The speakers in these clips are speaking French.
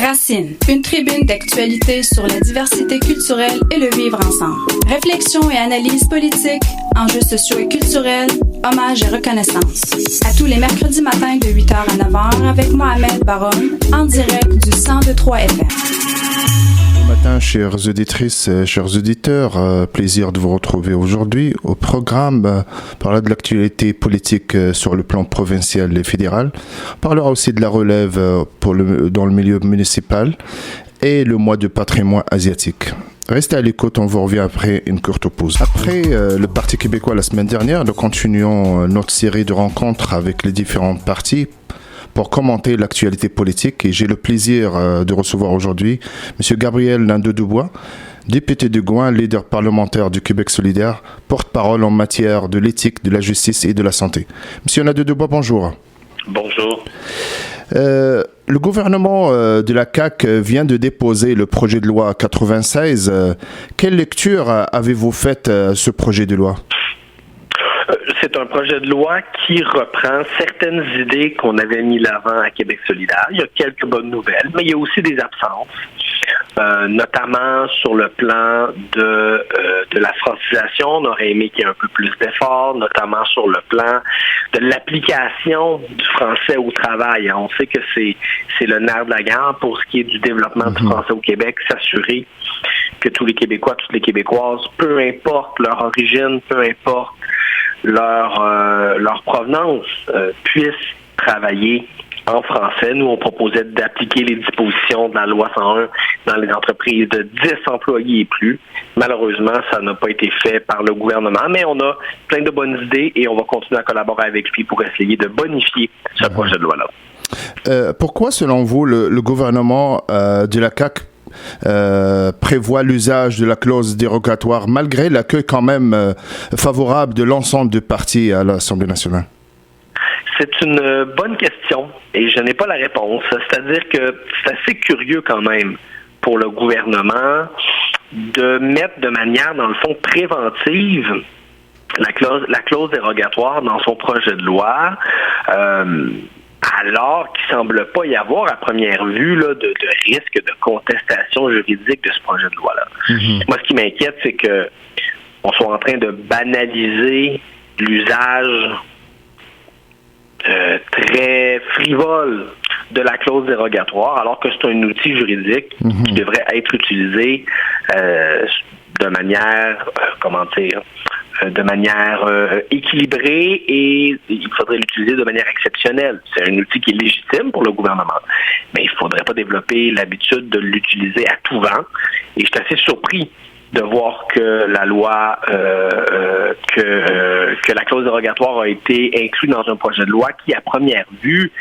Racine, une tribune d'actualité sur la diversité culturelle et le vivre ensemble. Réflexion et analyse politique, enjeux sociaux et culturels, hommage et reconnaissance. À tous les mercredis matins de 8h à 9h avec Mohamed Baroun, en direct du 102.3 FM. Bon matin, chères auditrices, chers auditeurs. Plaisir de vous retrouver aujourd'hui au programme. On parlera de l'actualité politique sur le plan provincial et fédéral. On parlera aussi de la relève dans le milieu municipal et le mois du patrimoine asiatique. Restez à l'écoute, on vous revient après une courte pause. Après le Parti québécois la semaine dernière, nous continuons notre série de rencontres avec les différents partis pour commenter l'actualité politique, et j'ai le plaisir de recevoir aujourd'hui M. Gabriel Nadeau-Dubois, député de Gouin, leader parlementaire du Québec solidaire, porte-parole en matière de l'éthique, de la justice et de la santé. M. Nadeau-Dubois, bonjour. Bonjour. Le gouvernement de la CAQ vient de déposer le projet de loi 96. Quelle lecture avez-vous faite ce projet de loi? C'est un projet de loi qui reprend certaines idées qu'on avait mis l'avant à Québec solidaire. Il y a quelques bonnes nouvelles, mais il y a aussi des absences, notamment sur le plan de la francisation. On aurait aimé qu'il y ait un peu plus d'efforts, notamment sur le plan de l'application du français au travail. On sait que c'est le nerf de la guerre pour ce qui est du développement du français au Québec, s'assurer que tous les Québécois, toutes les Québécoises, peu importe leur origine, peu importe leur provenance, puissent travailler en français. Nous, on proposait d'appliquer les dispositions de la loi 101 dans les entreprises de 10 employés et plus. Malheureusement, ça n'a pas été fait par le gouvernement, mais on a plein de bonnes idées et on va continuer à collaborer avec lui pour essayer de bonifier ce projet de loi-là. Pourquoi, selon vous, le gouvernement de la CAQ prévoit l'usage de la clause dérogatoire malgré l'accueil quand même favorable de l'ensemble des partis à l'Assemblée nationale? C'est une bonne question et je n'ai pas la réponse. C'est-à-dire que c'est assez curieux quand même pour le gouvernement de mettre de manière, dans le fond, préventive la clause dérogatoire dans son projet de loi, alors qu'il ne semble pas y avoir à première vue là, de risque de contestation juridique de ce projet de loi-là. Moi, ce qui m'inquiète, c'est que on soit en train de banaliser l'usage très frivole de la clause dérogatoire, alors que c'est un outil juridique qui devrait être utilisé de manière, de manière équilibrée, et il faudrait l'utiliser de manière exceptionnelle. C'est un outil qui est légitime pour le gouvernement, mais il ne faudrait pas développer l'habitude de l'utiliser à tout vent. Et je suis assez surpris de voir que la loi, que la clause dérogatoire a été inclue dans un projet de loi qui, à première vue,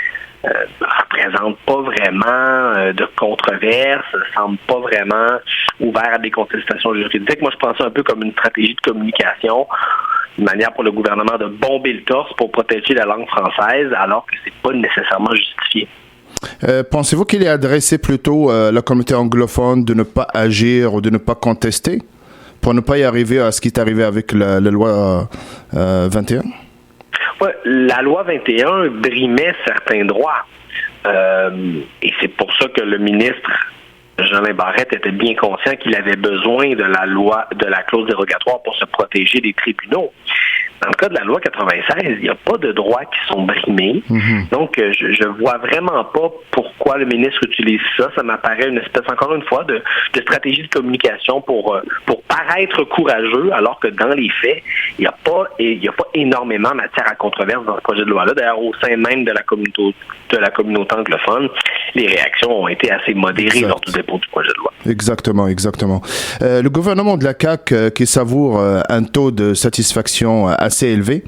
représente pas vraiment de controverse, semble pas vraiment ouvert à des contestations juridiques. Moi, je pense un peu comme une stratégie de communication, une manière pour le gouvernement de bomber le torse pour protéger la langue française, alors que c'est pas nécessairement justifié. Pensez-vous qu'il est adressé plutôt à la communauté anglophone de ne pas agir ou de ne pas contester pour ne pas y arriver à ce qui est arrivé avec la loi 21? Ouais, la loi 21 brimait certains droits. Et c'est pour ça que le ministre Jean-Lin Barrette était bien conscient qu'il avait besoin de la loi, de la clause dérogatoire pour se protéger des tribunaux. Dans le cas de la loi 96, il n'y a pas de droits qui sont brimés. Donc, je vois vraiment pas pourquoi le ministre utilise ça. Ça m'apparaît une espèce, encore une fois, de stratégie de communication pour paraître courageux, alors que dans les faits, il n'y a pas énormément matière à controverse dans ce projet de loi-là. D'ailleurs, au sein même de la communauté anglophone, les réactions ont été assez modérées lors du dépôt du projet de loi. Exactement. Le gouvernement de la CAQ qui savoure un taux de satisfaction assez élevé,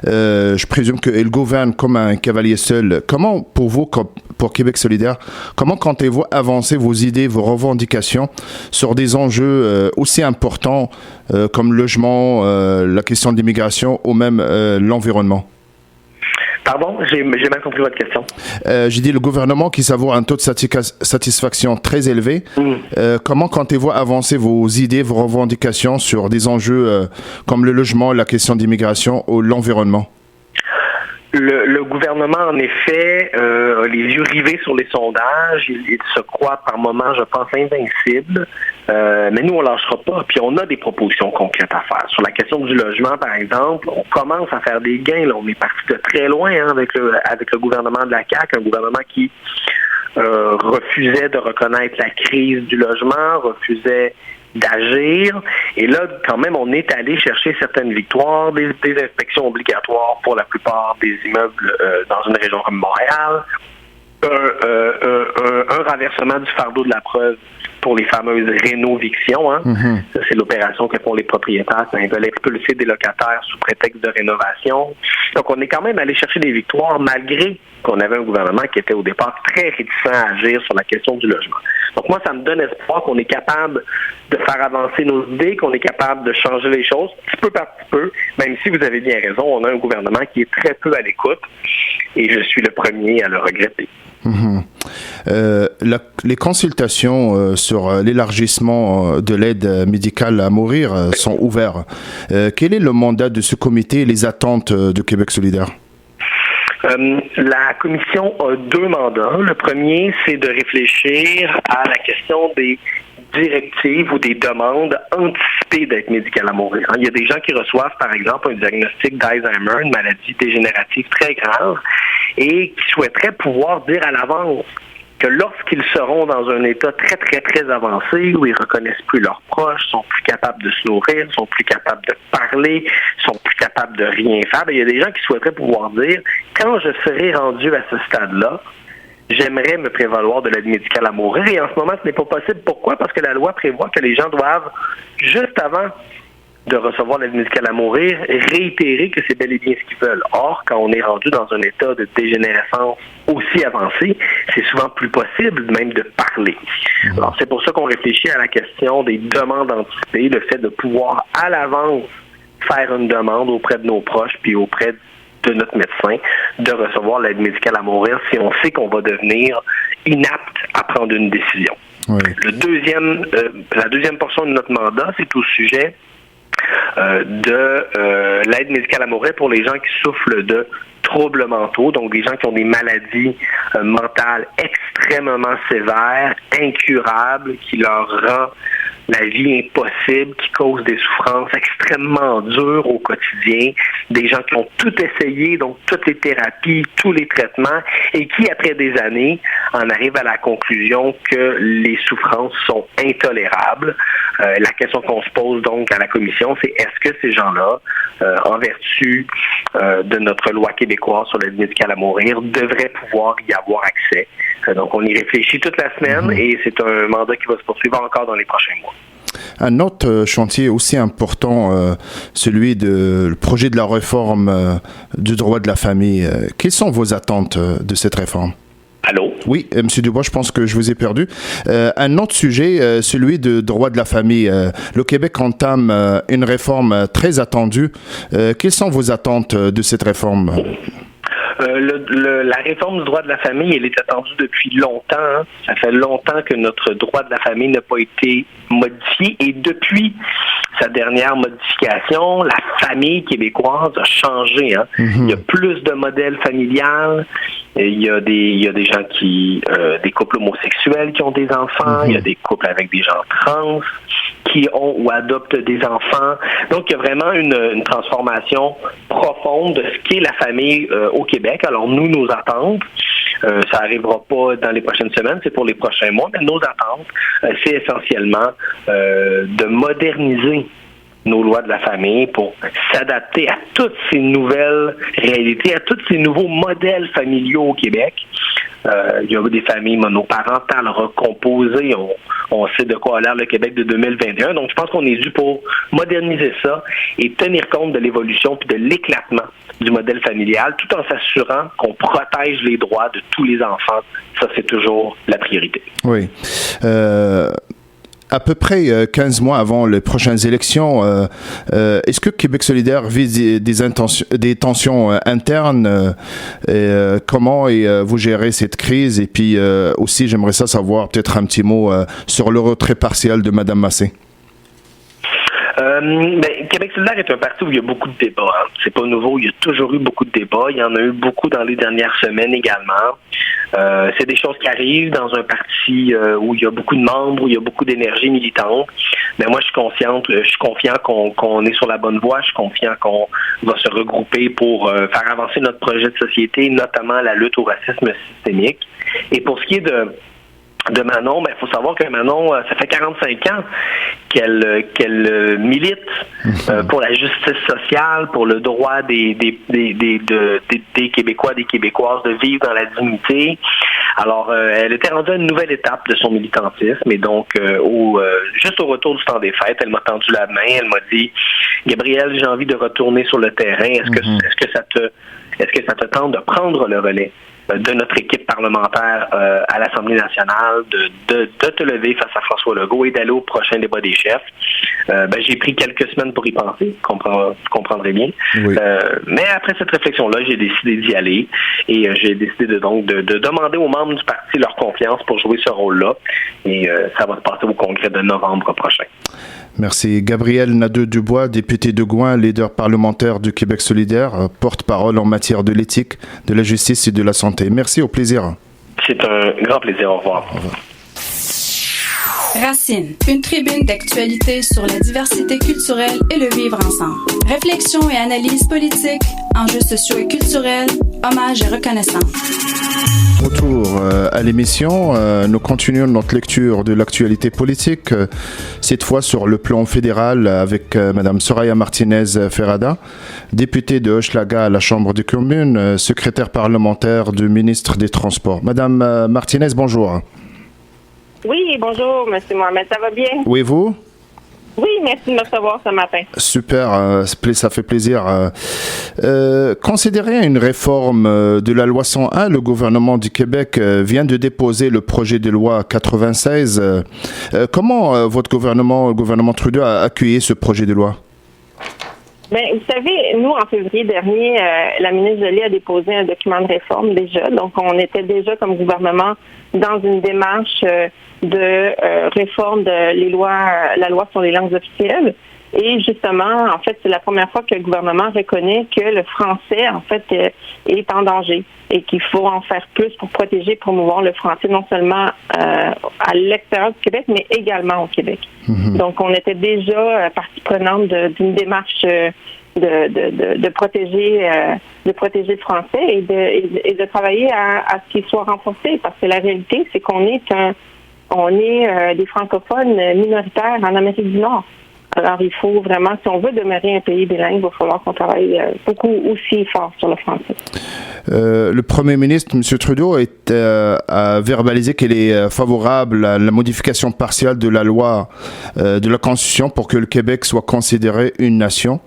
je présume qu'il gouverne comme un cavalier seul. Comment, pour vous, pour Québec solidaire, comment comptez-vous avancer vos idées, vos revendications sur des enjeux aussi importants comme le logement, la question de l'immigration ou même l'environnement? Pardon, j'ai mal compris votre question. J'ai dit le gouvernement qui savoure un taux de satisfaction très élevé. Comment comptez-vous avancer vos idées, vos revendications sur des enjeux comme le logement, la question d'immigration ou l'environnement? Le gouvernement, en effet, a les yeux rivés sur les sondages. Il se croit par moments, je pense, invincible. Mais nous, on ne lâchera pas. Puis on a des propositions concrètes à faire. Sur la question du logement, par exemple, on commence à faire des gains. Là. On est parti de très loin avec le gouvernement de la CAQ, un gouvernement qui refusait de reconnaître la crise du logement, refusait d'agir. Et là, quand même, on est allé chercher certaines victoires, des inspections obligatoires pour la plupart des immeubles dans une région comme Montréal, un renversement du fardeau de la preuve pour les fameuses rénovictions. Ça, c'est l'opération que font les propriétaires quand ils veulent expulser des locataires sous prétexte de rénovation. Donc, on est quand même allé chercher des victoires malgré qu'on avait un gouvernement qui était au départ très réticent à agir sur la question du logement. Donc, moi, ça me donne espoir qu'on est capable de faire avancer nos idées, qu'on est capable de changer les choses petit peu par petit peu, même si vous avez bien raison, on a un gouvernement qui est très peu à l'écoute et je suis le premier à le regretter. Les consultations sur l'élargissement de l'aide médicale à mourir sont ouvertes. Quel est le mandat de ce comité et les attentes de Québec solidaire? La commission a 2 mandats. Le premier, c'est de réfléchir à la question des directives ou des demandes anticipées d'aide médicale à mourir. Il y a des gens qui reçoivent, par exemple, un diagnostic d'Alzheimer, une maladie dégénérative très grave, et qui souhaiteraient pouvoir dire à l'avance que lorsqu'ils seront dans un état très, très, très avancé, où ils reconnaissent plus leurs proches, sont plus capables de se nourrir, sont plus capables de parler, sont plus capables de rien faire, il y a des gens qui souhaiteraient pouvoir dire, quand je serai rendu à ce stade-là, j'aimerais me prévaloir de l'aide médicale à mourir. Et en ce moment, ce n'est pas possible. Pourquoi? Parce que la loi prévoit que les gens doivent, juste avant de recevoir l'aide médicale à mourir, réitérer que c'est bel et bien ce qu'ils veulent. Or, quand on est rendu dans un état de dégénérescence aussi avancé, c'est souvent plus possible même de parler. Alors, c'est pour ça qu'on réfléchit à la question des demandes anticipées, le fait de pouvoir à l'avance faire une demande auprès de nos proches puis auprès de notre médecin de recevoir l'aide médicale à mourir si on sait qu'on va devenir inapte à prendre une décision. Oui. La deuxième portion de notre mandat, c'est au sujet de l'aide médicale à mourir pour les gens qui souffrent de troubles mentaux, donc des gens qui ont des maladies mentales extrêmement sévères, incurables, qui leur rend la vie impossible, qui cause des souffrances extrêmement dures au quotidien, des gens qui ont tout essayé, donc toutes les thérapies, tous les traitements, et qui, après des années, en arrivent à la conclusion que les souffrances sont intolérables. La question qu'on se pose donc à la commission, c'est est-ce que ces gens-là, en vertu de notre loi québécoise sur l'aide médicale à mourir, devraient pouvoir y avoir accès? Donc, on y réfléchit toute la semaine et c'est un mandat qui va se poursuivre encore dans les prochains mois. Un autre chantier aussi important, celui le projet de la réforme du droit de la famille. Quelles sont vos attentes de cette réforme? Allô? Oui, M. Dubois, je pense que je vous ai perdu. Un autre sujet, celui du droit de la famille. Le Québec entame une réforme très attendue. Quelles sont vos attentes de cette réforme? La réforme du droit de la famille, elle est attendue depuis longtemps. Hein. Ça fait longtemps que notre droit de la famille n'a pas été modifié. Et depuis sa dernière modification, la famille québécoise a changé. Hein. Il y a plus de modèles familiales. Il y a des gens des couples homosexuels qui ont des enfants. Il y a des couples avec des gens trans qui ont ou adoptent des enfants. Donc, il y a vraiment une transformation profonde de ce qu'est la famille au Québec. Alors, nos attentes, ça n'arrivera pas dans les prochaines semaines, c'est pour les prochains mois, mais nos attentes, c'est essentiellement de moderniser nos lois de la famille pour s'adapter à toutes ces nouvelles réalités, à tous ces nouveaux modèles familiaux au Québec. Il y a des familles monoparentales recomposées. On sait de quoi a l'air le Québec de 2021. Donc, je pense qu'on est dû pour moderniser ça et tenir compte de l'évolution puis de l'éclatement du modèle familial, tout en s'assurant qu'on protège les droits de tous les enfants. Ça, c'est toujours la priorité. Oui. À peu près 15 mois avant les prochaines élections, est-ce que Québec solidaire vit des tensions internes? Comment vous gérez cette crise? Et puis aussi, j'aimerais savoir peut-être un petit mot sur le retrait partiel de Mme Massé. Québec solidaire est un parti où il y a beaucoup de débats. Hein. C'est pas nouveau, il y a toujours eu beaucoup de débats. Il y en a eu beaucoup dans les dernières semaines également. C'est des choses qui arrivent dans un parti où il y a beaucoup de membres, où il y a beaucoup d'énergie militante. Mais moi, je suis confiant qu'on est sur la bonne voie. Je suis confiant qu'on va se regrouper pour faire avancer notre projet de société, notamment la lutte au racisme systémique. Et pour ce qui est de Manon, il faut savoir que Manon, ça fait 45 ans qu'elle milite pour la justice sociale, pour le droit des Québécois, des Québécoises de vivre dans la dignité. Alors, elle était rendue à une nouvelle étape de son militantisme et donc, juste au retour du temps des fêtes, elle m'a tendu la main, elle m'a dit « Gabriel, j'ai envie de retourner sur le terrain. Est-ce que ça te tente de prendre le relais de notre équipe parlementaire à l'Assemblée nationale, de te lever face à François Legault et d'aller au prochain débat des chefs. » J'ai pris quelques semaines pour y penser, vous comprendrez bien. Oui. Mais après cette réflexion-là, j'ai décidé d'y aller et j'ai décidé de demander aux membres du parti leur confiance pour jouer ce rôle-là. Et ça va se passer au congrès de novembre prochain. Merci. Gabriel Nadeau-Dubois, député de Gouin, leader parlementaire du Québec solidaire, porte-parole en matière de l'éthique, de la justice et de la santé. Merci, au plaisir. C'est un grand plaisir. Au revoir. Au revoir. Racine, une tribune d'actualité sur la diversité culturelle et le vivre ensemble. Réflexion et analyse politique, enjeux sociaux et culturels, hommage et reconnaissance. Retour à l'émission, nous continuons notre lecture de l'actualité politique, cette fois sur le plan fédéral avec Mme Soraya Martinez-Ferrada, députée de Hochelaga à la Chambre des communes, secrétaire parlementaire du ministre des Transports. Madame Martinez, bonjour. Oui, bonjour, M. Mohamed, ça va bien? Oui, vous? Oui, merci de me recevoir ce matin. Super, ça fait plaisir. Considérant une réforme de la loi 101, le gouvernement du Québec vient de déposer le projet de loi 96. Comment votre gouvernement, le gouvernement Trudeau, a accueilli ce projet de loi? Bien, vous savez, nous, en février dernier, la ministre Joly a déposé un document de réforme déjà. Donc, on était déjà comme gouvernement dans une démarche de réforme de la loi sur les langues officielles. Et justement, en fait, c'est la première fois que le gouvernement reconnaît que le français, en fait, est en danger et qu'il faut en faire plus pour protéger, promouvoir le français, non seulement à l'extérieur du Québec, mais également au Québec. Mm-hmm. Donc, on était déjà partie prenante d'une démarche de protéger le français et de travailler à ce qu'il soit renforcé, parce que la réalité, c'est qu'on est des francophones minoritaires en Amérique du Nord. Alors, il faut vraiment, si on veut demeurer un pays bilingue, il va falloir qu'on travaille beaucoup aussi fort sur le français. Le premier ministre, M. Trudeau, a verbalisé qu'il est favorable à la modification partielle de la loi de la Constitution pour que le Québec soit considéré une nation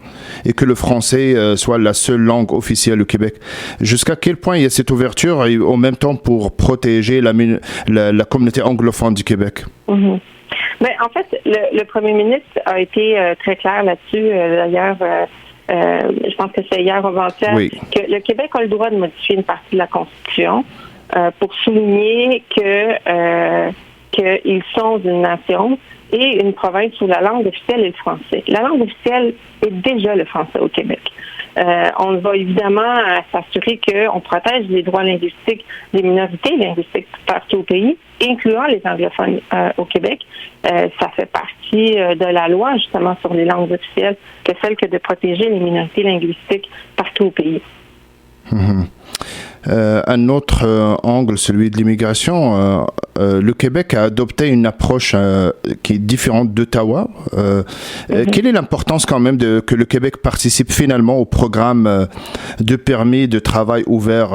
et que le français soit la seule langue officielle au Québec. Jusqu'à quel point il y a cette ouverture et en même temps pour protéger la communauté anglophone du Québec? Mm-hmm. Ben, en fait, le premier ministre a été très clair là-dessus. D'ailleurs, je pense que c'est hier ou avant-hier, oui, que le Québec a le droit de modifier une partie de la Constitution pour souligner qu'ils sont une nation et une province où la langue officielle est le français. La langue officielle est déjà le français au Québec. On va évidemment s'assurer qu'on protège les droits linguistiques des minorités linguistiques partout au pays, incluant les anglophones au Québec. Ça fait partie de la loi, justement, sur les langues officielles, que celle que de protéger les minorités linguistiques partout au pays. Mmh. Un autre angle, celui de l'immigration, le Québec a adopté une approche qui est différente d'Ottawa. Quelle est l'importance quand même que le Québec participe finalement au programme de permis de travail ouvert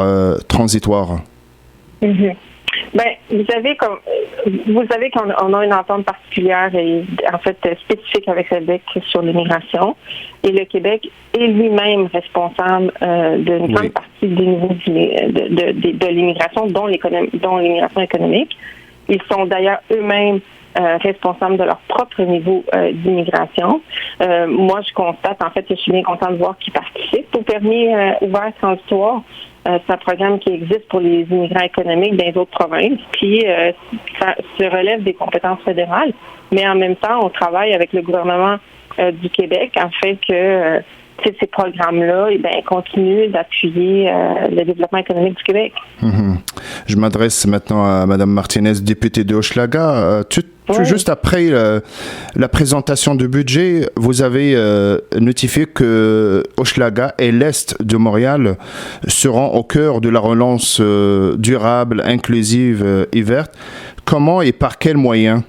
transitoire? Mm-hmm. Ben, vous savez qu'on a une entente particulière et en fait spécifique avec le Québec sur l'immigration, et le Québec est lui-même responsable d'une grande partie du niveau de l'immigration, dont l'immigration économique. Ils sont d'ailleurs eux-mêmes responsables de leur propre niveau d'immigration. Moi, je constate, en fait, que je suis bien contente de voir qu'ils participent au permis ouvert transitoire. C'est un programme qui existe pour les immigrants économiques dans les autres provinces, puis ça se relève des compétences fédérales, mais en même temps, on travaille avec le gouvernement du Québec afin que ces programmes-là continuent d'appuyer le développement économique du Québec. Je m'adresse maintenant à Mme Martinez, députée de Hochelaga. Juste après la présentation du budget, vous avez notifié que Hochelaga et l'Est de Montréal seront au cœur de la relance durable, inclusive et verte. Comment et par quels moyens?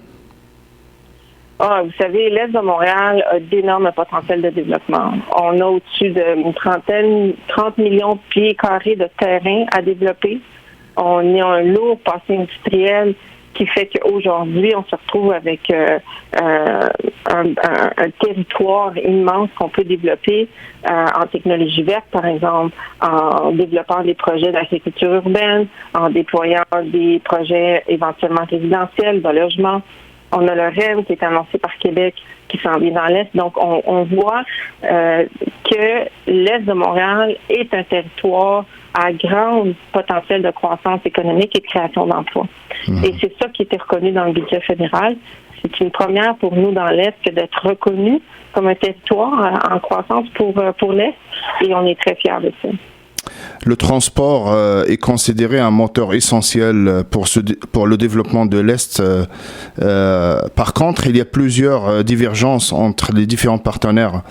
Vous savez, l'Est de Montréal a d'énormes potentiels de développement. On a au-dessus de 30 millions de pieds carrés de terrain à développer. On a un lourd passé industriel qui fait qu'aujourd'hui, on se retrouve avec un territoire immense qu'on peut développer en technologie verte, par exemple, en développant des projets d'agriculture urbaine, en déployant des projets éventuellement résidentiels, de logement. On a le REM qui est annoncé par Québec qui s'en vient dans l'Est. Donc, on voit que l'Est de Montréal est un territoire à grand potentiel de croissance économique et de création d'emplois. Et c'est ça qui était reconnu dans le budget fédéral. C'est une première pour nous dans l'Est que d'être reconnu comme un territoire en croissance pour l'Est. Et on est très fiers de ça. Le transport est considéré un moteur essentiel pour le développement de l'Est. Par contre, il y a plusieurs divergences entre les différents partenaires.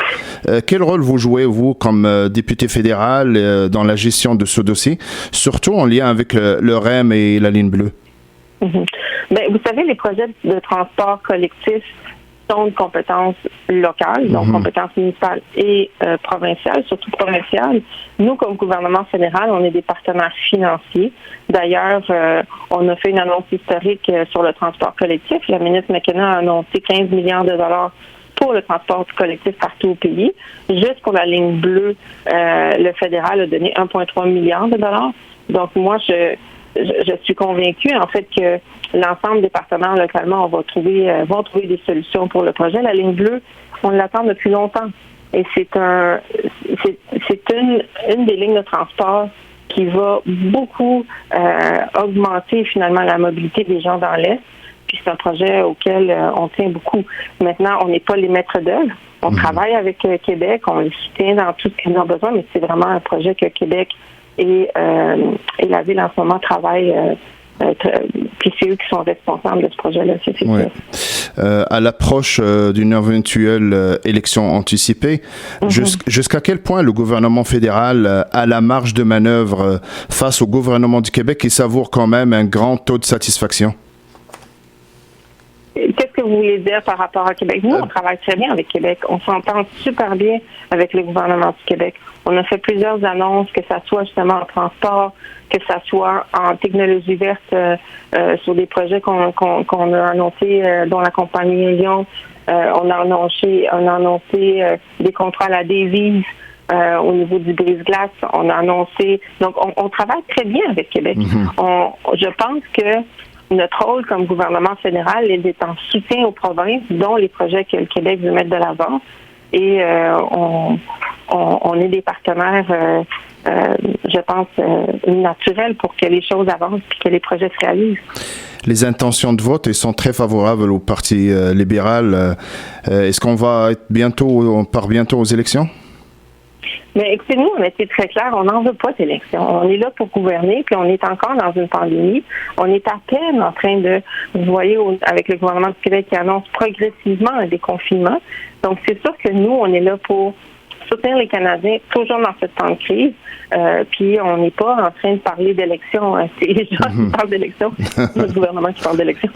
Quel rôle vous jouez, vous, comme député fédéral, dans la gestion de ce dossier, surtout en lien avec le REM et la ligne bleue? Vous savez, les projets de transport collectif sont de compétences locales, donc compétences municipales et provinciales, surtout provinciales. Nous, comme gouvernement fédéral, on est des partenaires financiers. D'ailleurs, on a fait une annonce historique sur le transport collectif. La ministre McKenna a annoncé 15 milliards de dollars pour le transport collectif partout au pays. Juste pour la ligne bleue, le fédéral a donné 1,3 milliard de dollars. Donc, moi, je suis convaincue, en fait, que l'ensemble des partenaires localement vont trouver des solutions pour le projet. La ligne bleue, on l'attend depuis longtemps. Et c'est une des lignes de transport qui va beaucoup augmenter finalement la mobilité des gens dans l'Est. Puis c'est un projet auquel on tient beaucoup. Maintenant, on n'est pas les maîtres d'œuvre. On travaille avec Québec, on les soutient dans tout ce qu'ils ont besoin, mais c'est vraiment un projet que Québec et la Ville en ce moment travaillent. Puis c'est eux qui sont responsables de ce projet-là. À l'approche d'une éventuelle élection anticipée, jusqu'à quel point le gouvernement fédéral a la marge de manœuvre face au gouvernement du Québec qui savoure quand même un grand taux de satisfaction? Qu'est-ce que vous voulez dire par rapport à Québec? Nous, on travaille très bien avec Québec. On s'entend super bien avec le gouvernement du Québec. On a fait plusieurs annonces, que ça soit justement en transport, que ça soit en technologie verte, sur des projets qu'on a annoncés, dont la compagnie Lyon. On a annoncé des contrats à la devise au niveau du brise-glace. On a annoncé... Donc, on travaille très bien avec Québec. Je pense que notre rôle comme gouvernement fédéral est d'être en soutien aux provinces, dont les projets que le Québec veut mettre de l'avant. Et on est des partenaires, je pense, naturels pour que les choses avancent et que les projets se réalisent. Les intentions de vote sont très favorables au Parti libéral. Est-ce qu'on va être bientôt aux élections? Mais écoutez, nous, on a été très clairs, on n'en veut pas d'élection. On est là pour gouverner, puis on est encore dans une pandémie. On est à peine en train de, vous voyez, avec le gouvernement du Québec qui annonce progressivement un déconfinement. Donc, c'est sûr que nous, on est là pour soutenir les Canadiens, toujours dans ce temps de crise. Puis, on n'est pas en train de parler d'élection. C'est les gens qui parlent d'élection, notre gouvernement qui parle d'élection.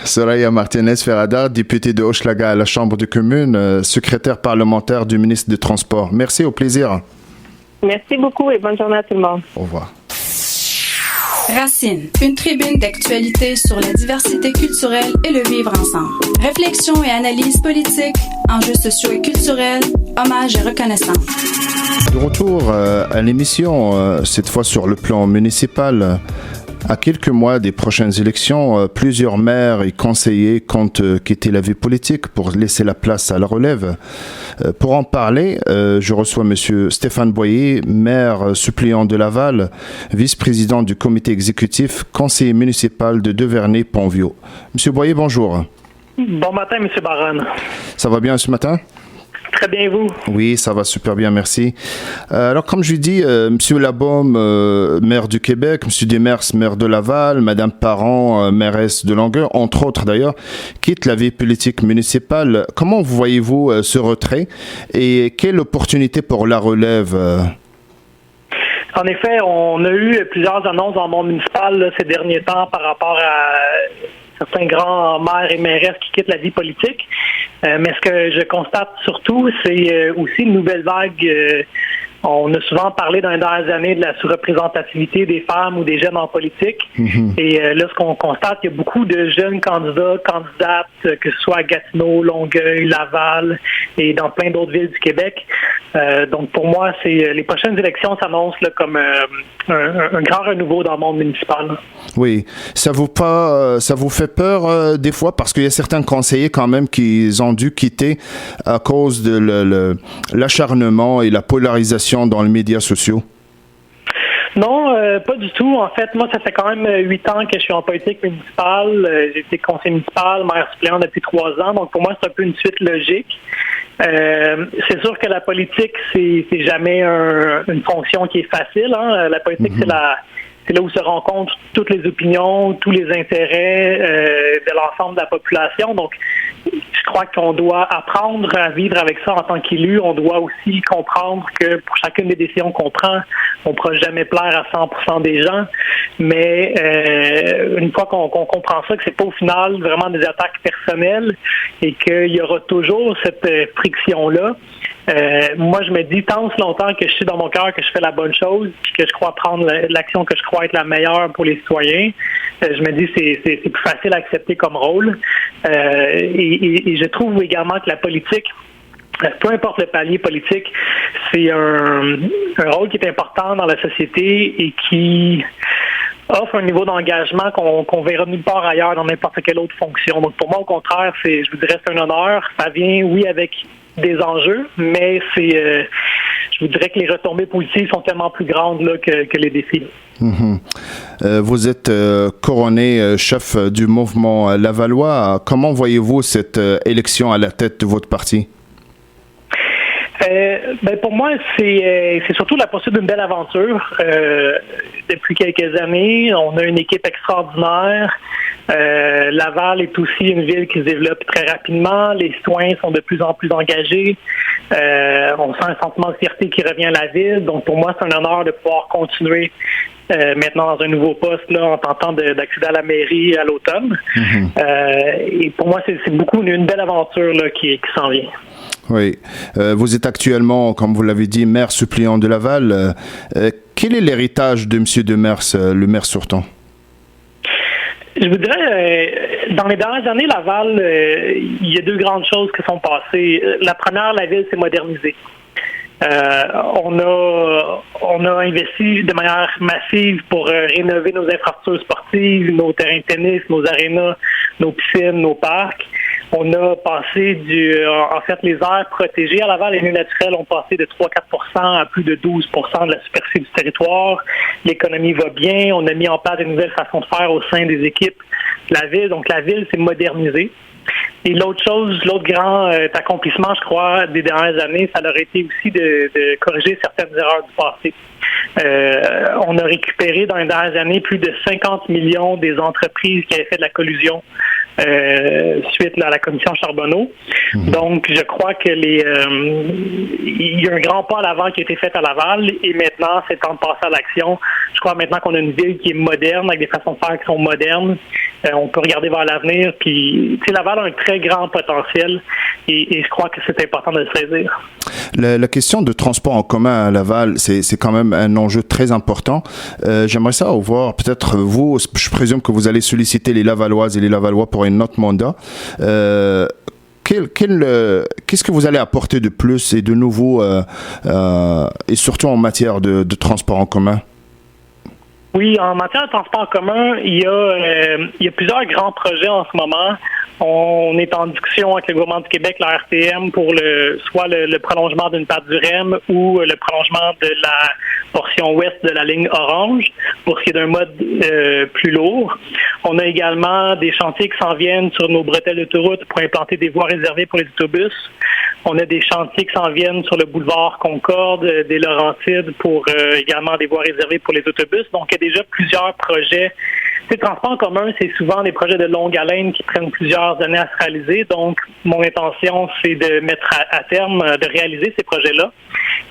Soraya Martinez-Ferrada, députée de Hochelaga à la Chambre des communes, secrétaire parlementaire du ministre des Transports. Merci, au plaisir. Merci beaucoup et bonne journée à tout le monde. Au revoir. Racine, une tribune d'actualité sur la diversité culturelle et le vivre ensemble. Réflexion et analyse politique, enjeux sociaux et culturels, hommage et reconnaissance. De retour à l'émission, cette fois sur le plan municipal. À quelques mois des prochaines élections, plusieurs maires et conseillers comptent quitter la vie politique pour laisser la place à la relève. Pour en parler, je reçois M. Stéphane Boyer, maire suppléant de Laval, vice-président du comité exécutif, conseiller municipal de Devernay-Pontvio. M. Boyer, bonjour. Bon matin, M. Baron. Ça va bien ce matin? Très bien, vous? Oui, ça va super bien, merci. Alors, comme je lui dis, M. Labaume, maire du Québec, M. Demers, maire de Laval, Mme Parent, mairesse de Longueuil, entre autres d'ailleurs, quittent la vie politique municipale. Comment voyez-vous ce retrait et quelle opportunité pour la relève? En effet, on a eu plusieurs annonces dans le monde municipal là, ces derniers temps par rapport à certains grands maires et mairesses qui quittent la vie politique. Mais ce que je constate surtout, c'est aussi une nouvelle vague. On a souvent parlé dans les dernières années de la sous-représentativité des femmes ou des jeunes en politique. Mm-hmm. Et là, ce qu'on constate, il y a beaucoup de jeunes candidats, candidates, que ce soit à Gatineau, Longueuil, Laval et dans plein d'autres villes du Québec. Donc, pour moi, les prochaines élections s'annoncent là, comme un grand renouveau dans le monde municipal. Oui. Ça vous fait peur des fois? Parce qu'il y a certains conseillers quand même qui ont dû quitter à cause de l'acharnement et la polarisation dans les médias sociaux? Non, pas du tout. En fait, moi, ça fait quand même 8 ans que je suis en politique municipale. J'ai été conseiller municipal, maire suppléant depuis 3 ans. Donc, pour moi, c'est un peu une suite logique. C'est sûr que la politique, c'est jamais une fonction qui est facile. Hein. La politique, c'est là où se rencontrent toutes les opinions, tous les intérêts de l'ensemble de la population. Donc, je crois qu'on doit apprendre à vivre avec ça en tant qu'élu. On doit aussi comprendre que pour chacune des décisions qu'on prend, on ne pourra jamais plaire à 100% des gens. Mais une fois qu'on comprend ça, que c'est pas au final vraiment des attaques personnelles et qu'il y aura toujours cette friction-là, moi, je me dis, tant aussi longtemps que je suis dans mon cœur, que je fais la bonne chose, puis que je crois prendre l'action que je crois être la meilleure pour les citoyens, je me dis c'est plus facile à accepter comme rôle. Et je trouve également que la politique, peu importe le palier politique, c'est un rôle qui est important dans la société et qui offre un niveau d'engagement qu'on verra nulle part ailleurs dans n'importe quelle autre fonction. Donc pour moi, au contraire, je vous dirais, c'est un honneur. Ça vient, oui, avec des enjeux, mais je vous dirais que les retombées positives sont tellement plus grandes là, que les défis. Mm-hmm. Vous êtes couronné chef du mouvement lavallois. Comment voyez-vous cette élection à la tête de votre parti? Pour moi, c'est surtout la poursuite d'une belle aventure. Depuis quelques années, on a une équipe extraordinaire. Laval est aussi une ville qui se développe très rapidement. Les citoyens sont de plus en plus engagés. On sent un sentiment de fierté qui revient à la ville. Donc, pour moi, c'est un honneur de pouvoir continuer maintenant dans un nouveau poste là, en tentant d'accéder à la mairie à l'automne. Mm-hmm. Et pour moi, c'est beaucoup une belle aventure là, qui s'en vient. Oui. Vous êtes actuellement, comme vous l'avez dit, maire suppléant de Laval. Quel est l'héritage de M. Demers, le maire sortant? Je vous dirais, dans les dernières années, Laval, il y a 2 grandes choses qui sont passées. La première, la ville s'est modernisée. On a investi de manière massive pour rénover nos infrastructures sportives, nos terrains de tennis, nos arénas, nos piscines, nos parcs. On a passé les aires protégées à Laval, les milieux naturels ont passé de 3-4% à plus de 12% de la superficie du territoire. L'économie va bien. On a mis en place de nouvelles façons de faire au sein des équipes de la ville. Donc, la ville s'est modernisée. Et l'autre grand accomplissement, je crois, des dernières années, ça aurait été aussi de corriger certaines erreurs du passé. On a récupéré dans les dernières années plus de 50 millions des entreprises qui avaient fait de la collusion suite à la commission Charbonneau. Mmh. Donc, je crois que il y a un grand pas à l'avant qui a été fait à Laval et maintenant, c'est temps de passer à l'action. Je crois maintenant qu'on a une ville qui est moderne, avec des façons de faire qui sont modernes. On peut regarder vers l'avenir. Puis, tu sais, Laval a un très grand potentiel et je crois que c'est important de le saisir. La question de transport en commun à Laval, c'est quand même un enjeu très important. J'aimerais ça voir, peut-être vous, je présume que vous allez solliciter les Lavalloises et les Lavallois pour un autre mandat. Qu'est-ce que vous allez apporter de plus et de nouveau, et surtout en matière de transport en commun? Oui, en matière de transport en commun, il y a plusieurs grands projets en ce moment. On est en discussion avec le gouvernement du Québec, la RTM, pour soit le prolongement d'une part du REM ou le prolongement de la portion ouest de la ligne orange pour ce qui est d'un mode plus lourd. On a également des chantiers qui s'en viennent sur nos bretelles d'autoroute pour implanter des voies réservées pour les autobus. On a des chantiers qui s'en viennent sur le boulevard Concorde, des Laurentides pour également des voies réservées pour les autobus. Donc, il y a déjà plusieurs projets. Les transports en commun, c'est souvent des projets de longue haleine qui prennent plusieurs années à se réaliser. Donc, mon intention, c'est de mettre à terme, de réaliser ces projets-là.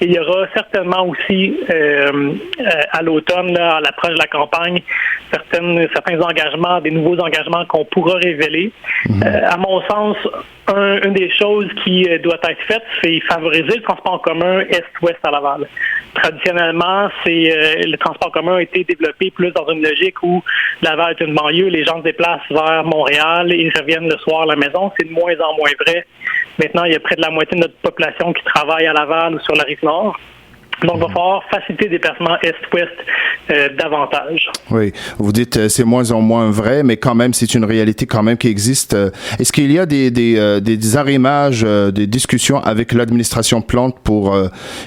Et il y aura certainement aussi, à l'automne, là, à l'approche de la campagne, certains engagements, des nouveaux engagements qu'on pourra révéler. À mon sens, une des choses qui doit être faite, c'est favoriser le transport en commun est-ouest à Laval. Traditionnellement, le transport en commun a été développé plus dans une logique où Laval est une banlieue, les gens se déplacent vers Montréal et reviennent le soir à la maison. C'est de moins en moins vrai. Maintenant, il y a près de la moitié de notre population qui travaille à Laval ou sur la Rive-Nord. Donc, il va falloir faciliter les déplacements est-ouest davantage. Oui, vous dites c'est moins en moins vrai, mais quand même, c'est une réalité quand même qui existe. Est-ce qu'il y a des arrimages, des discussions avec l'administration Plante pour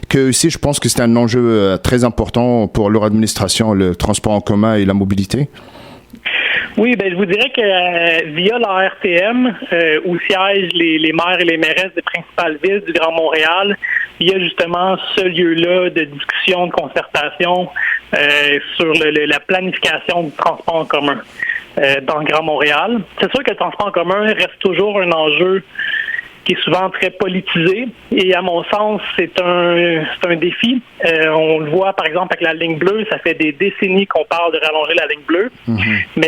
que aussi, je pense que c'est un enjeu très important pour leur administration, le transport en commun et la mobilité? Oui, je vous dirais que via la RTM, où siègent les maires et les mairesses des principales villes du Grand Montréal, il y a justement ce lieu-là de discussion, de concertation sur la planification du transport en commun dans le Grand Montréal. C'est sûr que le transport en commun reste toujours un enjeu qui est souvent très politisé. Et à mon sens, c'est un défi. On le voit, par exemple, avec la ligne bleue. Ça fait des décennies qu'on parle de rallonger la ligne bleue. Mais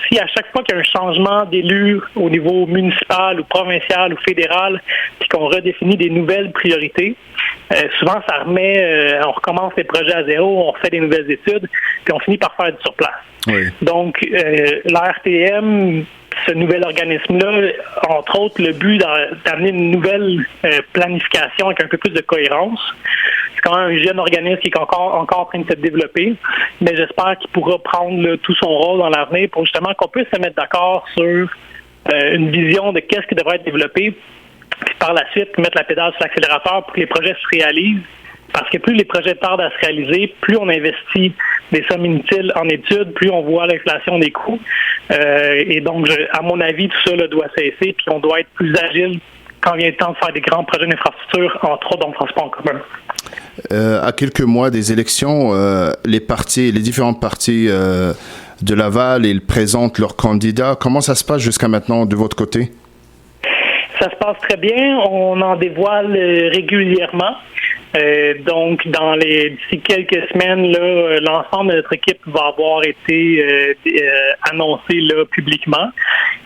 si à chaque fois qu'il y a un changement d'élu au niveau municipal ou provincial ou fédéral, puis qu'on redéfinit des nouvelles priorités, souvent, ça remet, on recommence les projets à zéro, on refait des nouvelles études, puis on finit par faire du surplace. Oui. Donc, la RTM, ce nouvel organisme-là, entre autres, le but d'amener une nouvelle planification avec un peu plus de cohérence. C'est quand même un jeune organisme qui est encore en train de se développer, mais j'espère qu'il pourra prendre tout son rôle dans l'avenir pour justement qu'on puisse se mettre d'accord sur une vision de qu'est-ce qui devrait être développé, puis par la suite mettre la pédale sur l'accélérateur pour que les projets se réalisent. Parce que plus les projets tardent à se réaliser, plus on investit des sommes inutiles en études, plus on voit l'inflation des coûts. Et donc, à mon avis, tout ça doit cesser, puis on doit être plus agile quand vient le temps de faire des grands projets d'infrastructure, entre autres dans le transport en commun. À quelques mois des élections, les différents partis de Laval, ils présentent leurs candidats. Comment ça se passe jusqu'à maintenant de votre côté? Ça se passe très bien. On en dévoile régulièrement. Donc, d'ici quelques semaines, là, l'ensemble de notre équipe va avoir été annoncé là, publiquement.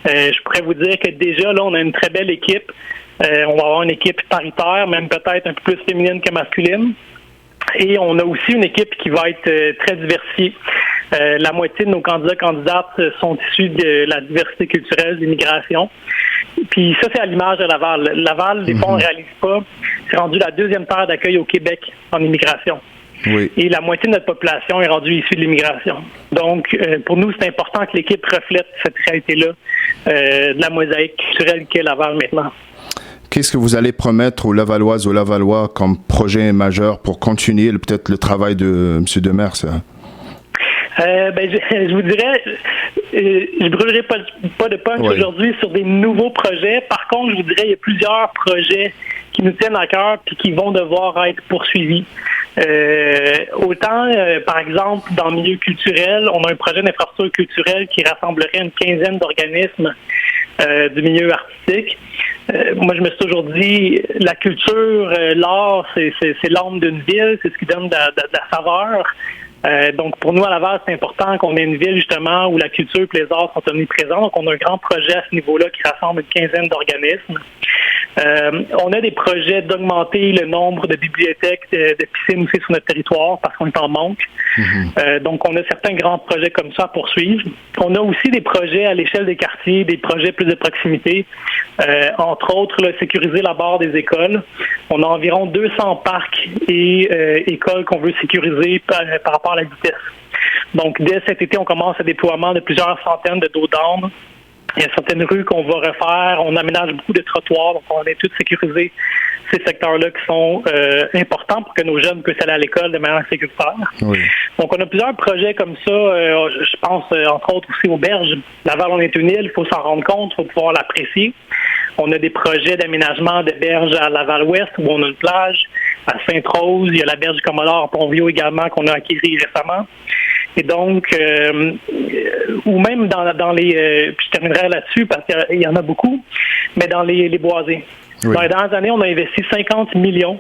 Je pourrais vous dire que déjà, là, on a une très belle équipe. On va avoir une équipe paritaire, même peut-être un peu plus féminine que masculine. Et on a aussi une équipe qui va être très diversifiée. La moitié de nos candidates sont issus de la diversité culturelle, de l'immigration. Puis ça, c'est à l'image de Laval. Laval, des fois, on ne réalise pas. C'est rendu la deuxième terre d'accueil au Québec en immigration. Oui. Et la moitié de notre population est rendue issue de l'immigration. Donc, pour nous, c'est important que l'équipe reflète cette réalité-là de la mosaïque culturelle qu'est Laval maintenant. Qu'est-ce que vous allez promettre aux Lavalloises, aux Lavallois comme projet majeur pour continuer peut-être le travail de M. Demers? Je vous dirais, je brûlerai pas de punch aujourd'hui sur des nouveaux projets. Par contre, je vous dirais, il y a plusieurs projets qui nous tiennent à cœur et qui vont devoir être poursuivis. Autant, par exemple, dans le milieu culturel, on a un projet d'infrastructure culturelle qui rassemblerait une quinzaine d'organismes du milieu artistique. Moi, je me suis toujours dit, la culture, l'art, c'est l'âme d'une ville, c'est ce qui donne de la saveur. Donc, pour nous, à Laval, c'est important qu'on ait une ville, justement, où la culture et les arts sont omniprésents. Donc, on a un grand projet à ce niveau-là qui rassemble une quinzaine d'organismes. On a des projets d'augmenter le nombre de bibliothèques, de piscines aussi sur notre territoire, parce qu'on est en manque. Donc, on a certains grands projets comme ça à poursuivre. On a aussi des projets à l'échelle des quartiers, des projets plus de proximité. Entre autres, là, sécuriser la barre des écoles. On a environ 200 parcs et écoles qu'on veut sécuriser par rapport à la vitesse. Donc, dès cet été, on commence le déploiement de plusieurs centaines de dos d'âne. Il y a certaines rues qu'on va refaire. On aménage beaucoup de trottoirs. Donc, on est tous sécurisés ces secteurs-là qui sont importants pour que nos jeunes puissent aller à l'école de manière sécuritaire. Oui. Donc, on a plusieurs projets comme ça. Je pense, entre autres, aussi aux berges. Laval, on est une île. Il faut s'en rendre compte. Il faut pouvoir l'apprécier. On a des projets d'aménagement de berges à Laval-Ouest où on a une plage. À Sainte-Rose, il y a la berge du Commodore à Pont-Vieux également qu'on a acquérie récemment. Et donc, ou même dans les... puis je terminerai là-dessus parce qu'il y en a beaucoup, mais dans les boisés. Oui. Dans les dernières années, on a investi 50 millions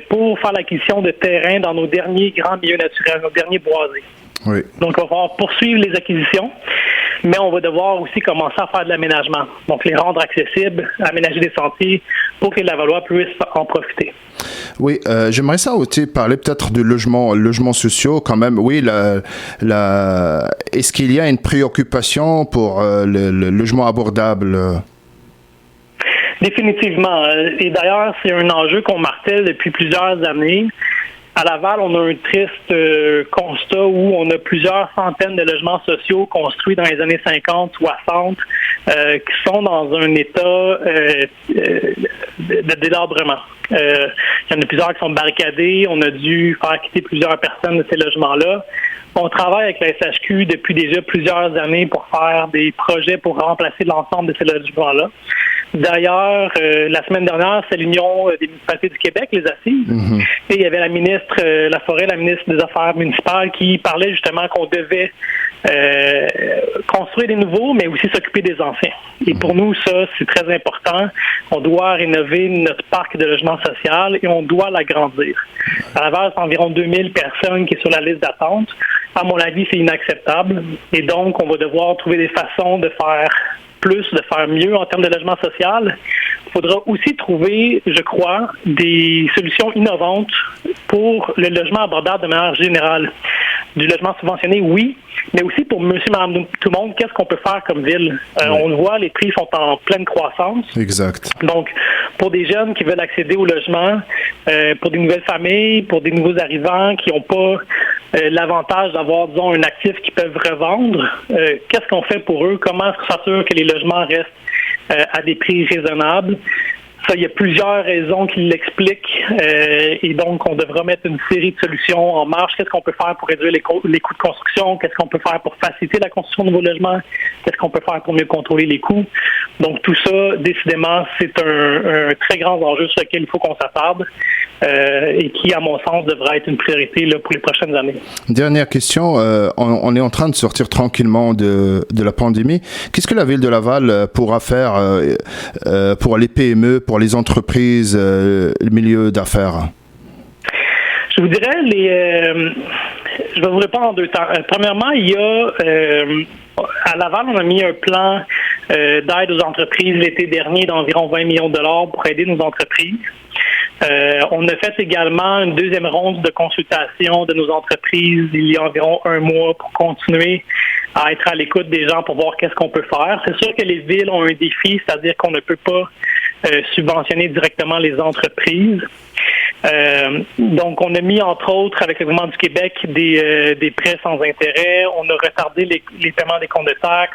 pour faire l'acquisition de terrains dans nos derniers grands milieux naturels, nos derniers boisés. Oui. Donc, on va pouvoir poursuivre les acquisitions, mais on va devoir aussi commencer à faire de l'aménagement. Donc, les rendre accessibles, aménager des sentiers pour que les Lavallois puissent en profiter. Oui, j'aimerais ça aussi parler peut-être de logements sociaux quand même. Oui, est-ce qu'il y a une préoccupation pour le logement abordable? Définitivement. Et d'ailleurs, c'est un enjeu qu'on martèle depuis plusieurs années. À Laval, on a un triste constat où on a plusieurs centaines de logements sociaux construits dans les années 50, 60, qui sont dans un état de délabrement. Il y en a plusieurs qui sont barricadés. On a dû faire quitter plusieurs personnes de ces logements-là. On travaille avec la SHQ depuis déjà plusieurs années pour faire des projets pour remplacer l'ensemble de ces logements-là. D'ailleurs, la semaine dernière, c'est l'Union des municipalités du Québec, les assises. Mm-hmm. Et il y avait la ministre Laforêt, la ministre des Affaires municipales, qui parlait justement qu'on devait construire des nouveaux, mais aussi s'occuper des anciens. Et pour nous, ça, c'est très important. On doit rénover notre parc de logement social et on doit l'agrandir. À Laval, c'est environ 2000 personnes qui sont sur la liste d'attente. À mon avis, c'est inacceptable. Et donc, on va devoir trouver des façons de faire plus, de faire mieux en termes de logement social. Il faudra aussi trouver, je crois, des solutions innovantes pour le logement abordable de manière générale. Du logement subventionné, oui, mais aussi pour monsieur, madame, tout le monde, qu'est-ce qu'on peut faire comme ville? Oui. On le voit, les prix sont en pleine croissance. Exact. Donc, pour des jeunes qui veulent accéder au logement, pour des nouvelles familles, pour des nouveaux arrivants qui n'ont pas l'avantage d'avoir, disons, un actif qu'ils peuvent revendre, qu'est-ce qu'on fait pour eux? Comment est-ce qu'on s'assure que les logements restent à des prix raisonnables? Ça, il y a plusieurs raisons qui l'expliquent et donc on devra mettre une série de solutions en marche. Qu'est-ce qu'on peut faire pour réduire les coûts de construction? Qu'est-ce qu'on peut faire pour faciliter la construction de nouveaux logements? Qu'est-ce qu'on peut faire pour mieux contrôler les coûts? Donc tout ça, décidément, c'est un très grand enjeu sur lequel il faut qu'on s'attarde et qui, à mon sens, devra être une priorité là, pour les prochaines années. Dernière question, on est en train de sortir tranquillement de la pandémie. Qu'est-ce que la Ville de Laval pourra faire pour les PME, pour les entreprises, le milieu d'affaires? Je vous dirais, je vais vous répondre en deux temps. Premièrement, il y a, à Laval, on a mis un plan d'aide aux entreprises l'été dernier d'environ 20 millions de dollars pour aider nos entreprises. On a fait également une deuxième ronde de consultation de nos entreprises il y a environ un mois pour continuer à être à l'écoute des gens pour voir qu'est-ce qu'on peut faire. C'est sûr que les villes ont un défi, c'est-à-dire qu'on ne peut pas subventionner directement les entreprises. Donc, on a mis, entre autres, avec le gouvernement du Québec, des prêts sans intérêt. On a retardé les paiements des comptes de taxes.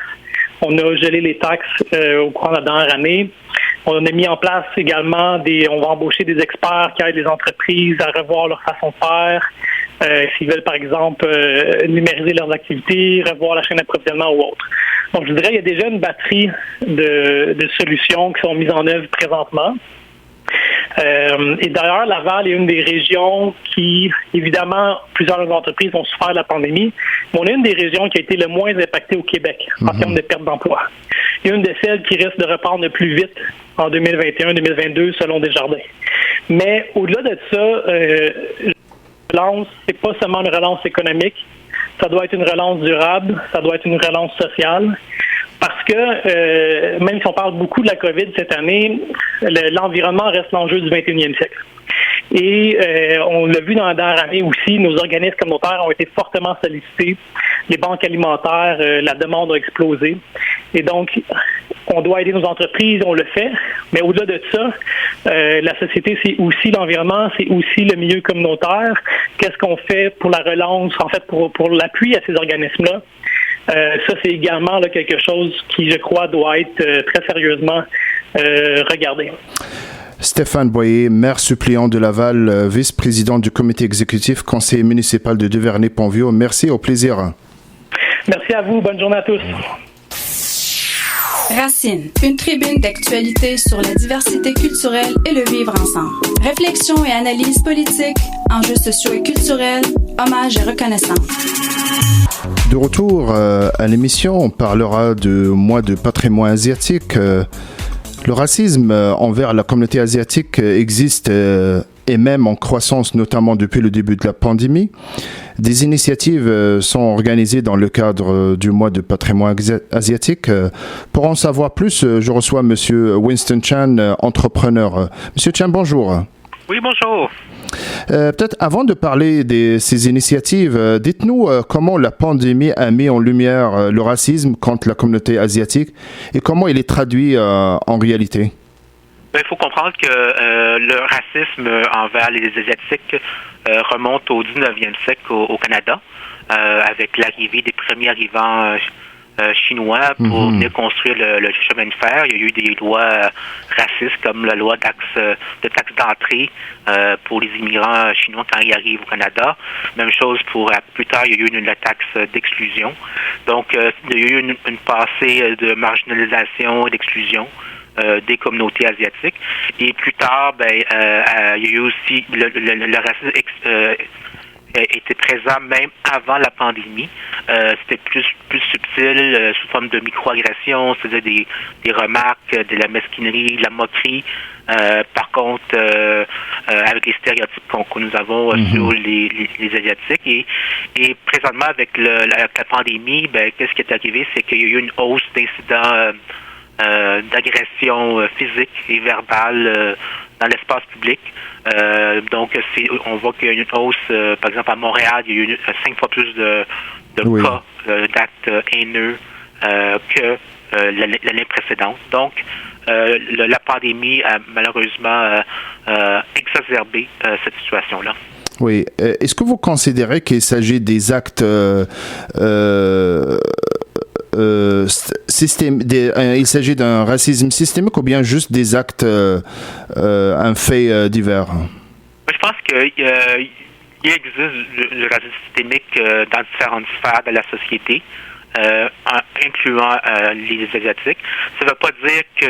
On a gelé les taxes au cours de la dernière année. On a mis en place également on va embaucher des experts qui aident les entreprises à revoir leur façon de faire. S'ils veulent, par exemple, numériser leurs activités, revoir la chaîne d'approvisionnement ou autre. Donc, je dirais qu'il y a déjà une batterie de solutions qui sont mises en œuvre présentement. Et d'ailleurs, Laval est une des régions qui, évidemment, plusieurs entreprises ont souffert de la pandémie, mais on est une des régions qui a été le moins impactée au Québec en termes de perte d'emploi. Et une de celles qui risque de reprendre le plus vite en 2021-2022 selon Desjardins. Mais au-delà de ça, relance, c'est pas seulement une relance économique, ça doit être une relance durable, ça doit être une relance sociale. Parce que, même si on parle beaucoup de la COVID cette année, l'environnement reste l'enjeu du 21e siècle. Et on l'a vu dans la dernière année aussi, nos organismes communautaires ont été fortement sollicités. Les banques alimentaires, la demande a explosé. Et donc, On doit aider nos entreprises, on le fait. Mais au-delà de ça, la société, c'est aussi l'environnement, c'est aussi le milieu communautaire. Qu'est-ce qu'on fait pour la relance, en fait, pour l'appui à ces organismes-là? Ça, c'est également là, quelque chose qui, je crois, doit être très sérieusement regardé. Stéphane Boyer, maire suppléant de Laval, vice-président du comité exécutif, conseiller municipal de Duvernay-Pontville. Merci, au plaisir. Merci à vous. Bonne journée à tous. Racine, une tribune d'actualité sur la diversité culturelle et le vivre ensemble. Réflexion et analyse politique, enjeux sociaux et culturels, hommages et reconnaissance. De retour à l'émission, on parlera du mois de patrimoine asiatique. Le racisme envers la communauté asiatique existe et même en croissance, notamment depuis le début de la pandémie. Des initiatives sont organisées dans le cadre du mois de patrimoine asiatique. Pour en savoir plus, je reçois M. Winston Chan, entrepreneur. M. Chan, bonjour. Oui, bonjour. Peut-être avant de parler de ces initiatives, dites-nous comment la pandémie a mis en lumière le racisme contre la communauté asiatique et comment il est traduit en réalité. Il faut comprendre que le racisme envers les Asiatiques remonte au 19e siècle au Canada, avec l'arrivée des premiers arrivants chinois pour venir construire le chemin de fer. Il y a eu des lois racistes comme la loi de taxe d'entrée pour les immigrants chinois quand ils arrivent au Canada. Même chose pour plus tard, il y a eu la taxe d'exclusion. Donc, il y a eu une passée de marginalisation et d'exclusion des communautés asiatiques. Et plus tard, il y a eu aussi le racisme était présent même avant la pandémie. C'était plus subtil, sous forme de microagressions, c'est-à-dire des remarques, de la mesquinerie, de la moquerie. Par contre, avec les stéréotypes que nous avons sur les Asiatiques. Et présentement, avec la pandémie, qu'est-ce qui est arrivé? C'est qu'il y a eu une hausse d'incidents d'agression physique et verbale dans l'espace public. Donc, on voit qu'il y a une hausse, par exemple à Montréal, il y a eu 5 fois plus de cas d'actes haineux que l'année précédente. Donc, la pandémie a malheureusement exacerbé cette situation-là. Oui. Est-ce que vous considérez qu'il s'agit des actes il s'agit d'un racisme systémique ou bien juste des actes, un fait divers? Je pense qu'il existe du racisme systémique dans différentes sphères de la société, incluant les Asiatiques. Ça ne veut pas dire que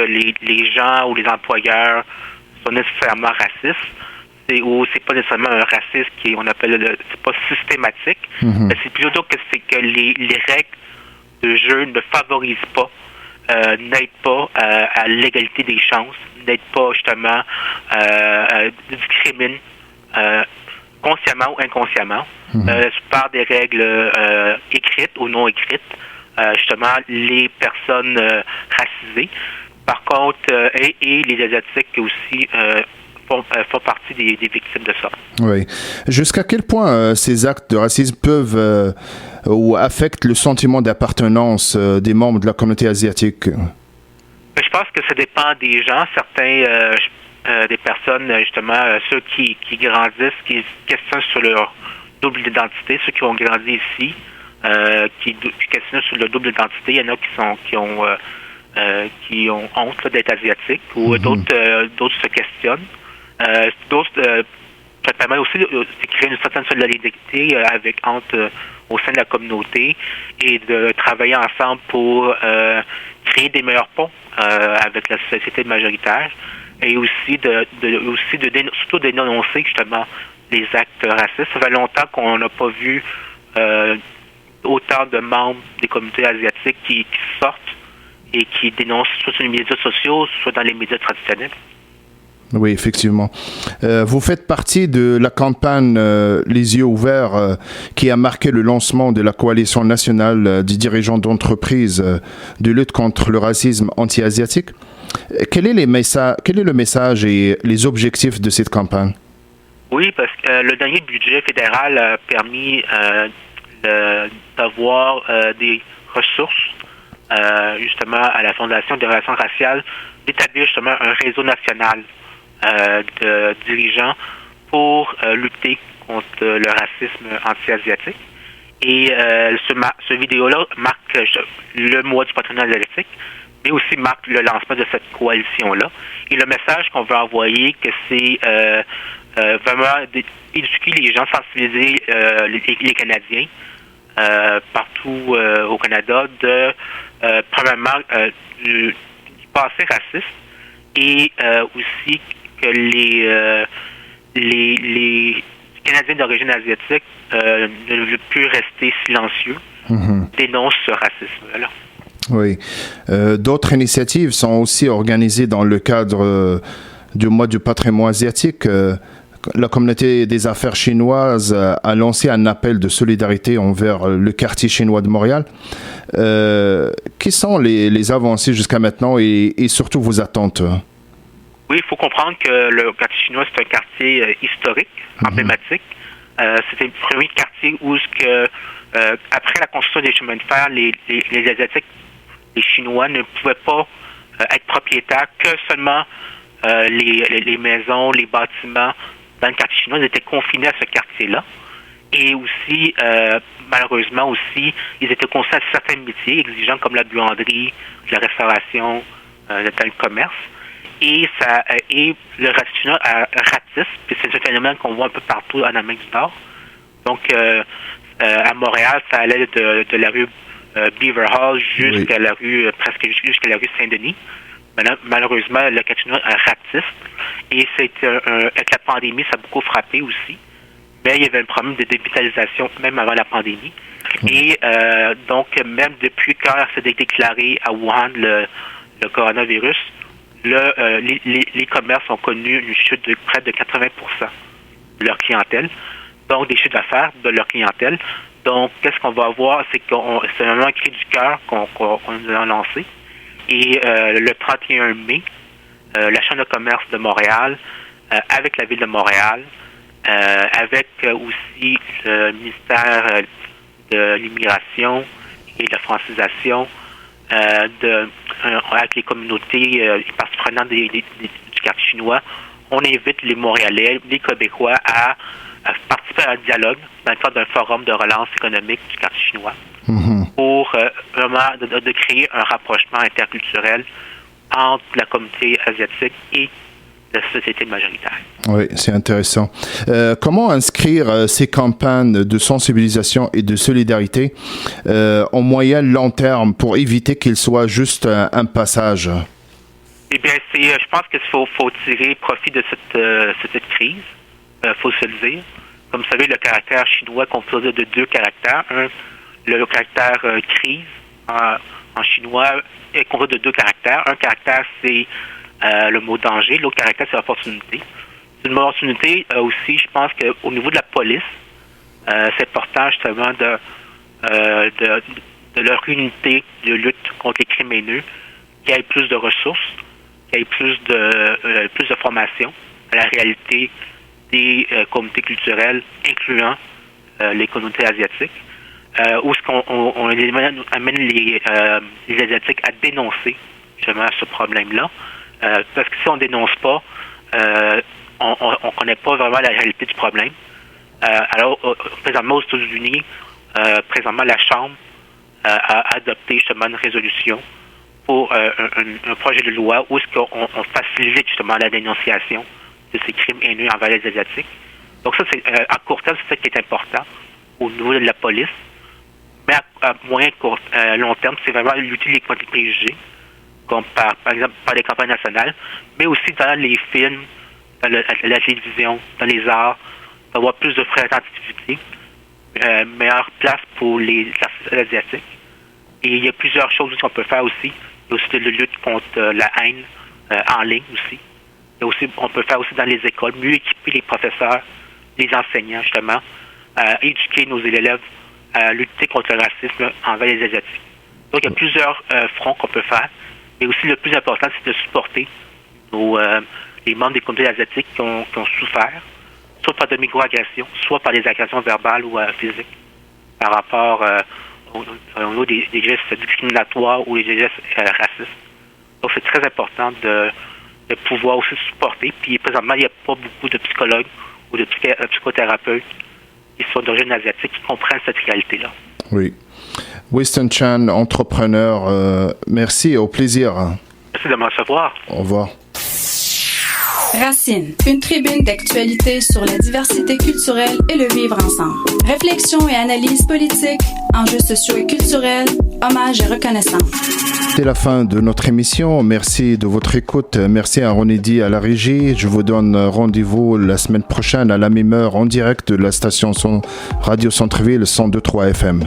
les gens ou les employeurs sont nécessairement racistes. C'est pas nécessairement un racisme on appelle c'est pas systématique. Mais c'est plutôt que c'est que les règles de jeu ne favorisent pas, n'aident pas à l'égalité des chances, n'aident pas justement, discriminent consciemment ou inconsciemment, par des règles écrites ou non écrites, justement les personnes racisées. Par contre, et les Asiatiques aussi font partie des victimes de ça. Oui. Jusqu'à quel point ces actes de racisme peuvent ou affectent le sentiment d'appartenance des membres de la communauté asiatique? Je pense que ça dépend des gens. Certains, des personnes, justement, ceux qui grandissent, qui questionnent sur leur double identité, ceux qui ont grandi ici, qui questionnent sur leur double identité, il y en a qui ont honte d'être asiatiques, ou d'autres se questionnent. D'autres ça permet aussi de créer une certaine solidarité au sein de la communauté et de travailler ensemble pour créer des meilleurs ponts avec la société majoritaire et aussi surtout de dénoncer justement les actes racistes. Ça fait longtemps qu'on n'a pas vu autant de membres des communautés asiatiques qui sortent et qui dénoncent soit sur les médias sociaux, soit dans les médias traditionnels. Oui, effectivement. Vous faites partie de la campagne Les yeux ouverts qui a marqué le lancement de la coalition nationale des dirigeants d'entreprises de lutte contre le racisme anti-asiatique. Quel est le message et les objectifs de cette campagne? Oui, parce que le dernier budget fédéral a permis d'avoir des ressources justement à la Fondation des relations raciales d'établir justement un réseau national de dirigeants pour lutter contre le racisme anti-asiatique. Et ce vidéo-là marque le mois du patrimoine asiatique, mais aussi marque le lancement de cette coalition-là. Et le message qu'on veut envoyer, que c'est vraiment éduquer les gens, sensibiliser les Canadiens partout au Canada premièrement, du passé raciste et aussi que les Canadiens d'origine asiatique ne veulent plus rester silencieux, dénoncent ce racisme-là. Oui. D'autres initiatives sont aussi organisées dans le cadre du mois du patrimoine asiatique. La communauté des affaires chinoises a lancé un appel de solidarité envers le quartier chinois de Montréal. Quelles sont les avancées jusqu'à maintenant et surtout vos attentes? Oui, il faut comprendre que le quartier chinois, c'est un quartier historique, emblématique. C'était le premier quartier où, après la construction des chemins de fer, les Asiatiques, les Chinois ne pouvaient pas être propriétaires que seulement les maisons, les bâtiments dans le quartier chinois. Ils étaient confinés à ce quartier-là. Et aussi, malheureusement aussi, ils étaient confinés à certains métiers exigeants comme la buanderie, la restauration, dans le commerce. Et le racisme ratisse, puis c'est un phénomène qu'on voit un peu partout en Amérique du Nord. Donc, à Montréal, ça allait de la rue Beaver Hall jusqu'à la rue, presque jusqu'à la rue Saint-Denis. Malheureusement, le quartier ratisse. Et avec la pandémie, ça a beaucoup frappé aussi. Mais il y avait un problème de dévitalisation même avant la pandémie. Et donc, même depuis quand s'est déclaré à Wuhan le coronavirus, les commerces ont connu une chute de près de 80% de leur clientèle, donc des chiffres d'affaires de leur clientèle. Donc, qu'est-ce qu'on va avoir? C'est un cri du cœur qu'on nous a lancé. Et le 31 mai, la Chambre de commerce de Montréal, avec la Ville de Montréal, avec aussi le ministère de l'Immigration et de la francisation, avec les communautés, les parties prenantes du quartier chinois, on invite les Montréalais, les Québécois à participer à un dialogue dans le cadre d'un forum de relance économique du quartier chinois pour vraiment de créer un rapprochement interculturel entre la communauté asiatique et la société majoritaire. Oui, c'est intéressant. Comment inscrire ces campagnes de sensibilisation et de solidarité en moyen long terme pour éviter qu'il soit juste un passage? Eh bien, je pense qu'il faut tirer profit de cette crise. Faut se le dire. Comme vous savez, le caractère chinois est composé de deux caractères. Le caractère crise en chinois est composé de deux caractères. Un caractère, c'est le mot danger. L'autre caractère, c'est l'opportunité. C'est une opportunité aussi, je pense qu'au niveau de la police, c'est important justement de leur unité de lutte contre les crimes haineux, qu'il y ait plus de ressources, qu'il y ait plus de formation à la réalité des communautés culturelles, incluant les communautés asiatiques, où on amène les Asiatiques à dénoncer justement ce problème-là. Parce que si on ne dénonce pas, on ne connaît pas vraiment la réalité du problème. Alors, présentement aux États-Unis, la Chambre a adopté justement une résolution pour un projet de loi où est-ce qu'on facilite justement la dénonciation de ces crimes haineux envers les Asiatiques. Donc ça, c'est à court terme, c'est ça qui est important au niveau de la police. Mais à moyen long terme, c'est vraiment lutter contre les préjugés, comme par exemple par les campagnes nationales, mais aussi dans les films, dans la télévision, dans les arts, d'avoir plus de représentativité, meilleure place pour les artistes asiatiques. Et il y a plusieurs choses qu'on peut faire aussi. Il y a aussi de la lutte contre la haine en ligne aussi. On peut faire aussi dans les écoles, mieux équiper les professeurs, les enseignants, justement, éduquer nos élèves à lutter contre le racisme envers les Asiatiques. Donc, il y a plusieurs fronts qu'on peut faire. Mais aussi, le plus important, c'est de supporter les membres des communautés asiatiques qui ont souffert, soit par de microagressions, soit par des agressions verbales ou physiques, par rapport selon nous, des gestes discriminatoires ou des gestes racistes. Donc, c'est très important de pouvoir aussi supporter. Puis, présentement, il n'y a pas beaucoup de psychologues ou de psychothérapeutes qui sont d'origine asiatique qui comprennent cette réalité-là. Oui. Winston Chan, entrepreneur, merci, au plaisir. Merci de me recevoir. Au revoir. Racine, une tribune d'actualité sur la diversité culturelle et le vivre ensemble. Réflexion et analyse politique, enjeux sociaux et culturels, hommage et reconnaissance. C'est la fin de notre émission. Merci de votre écoute. Merci à Ronedi à la régie. Je vous donne rendez-vous la semaine prochaine à la même heure en direct de la station Radio Centre-Ville 102.3 FM.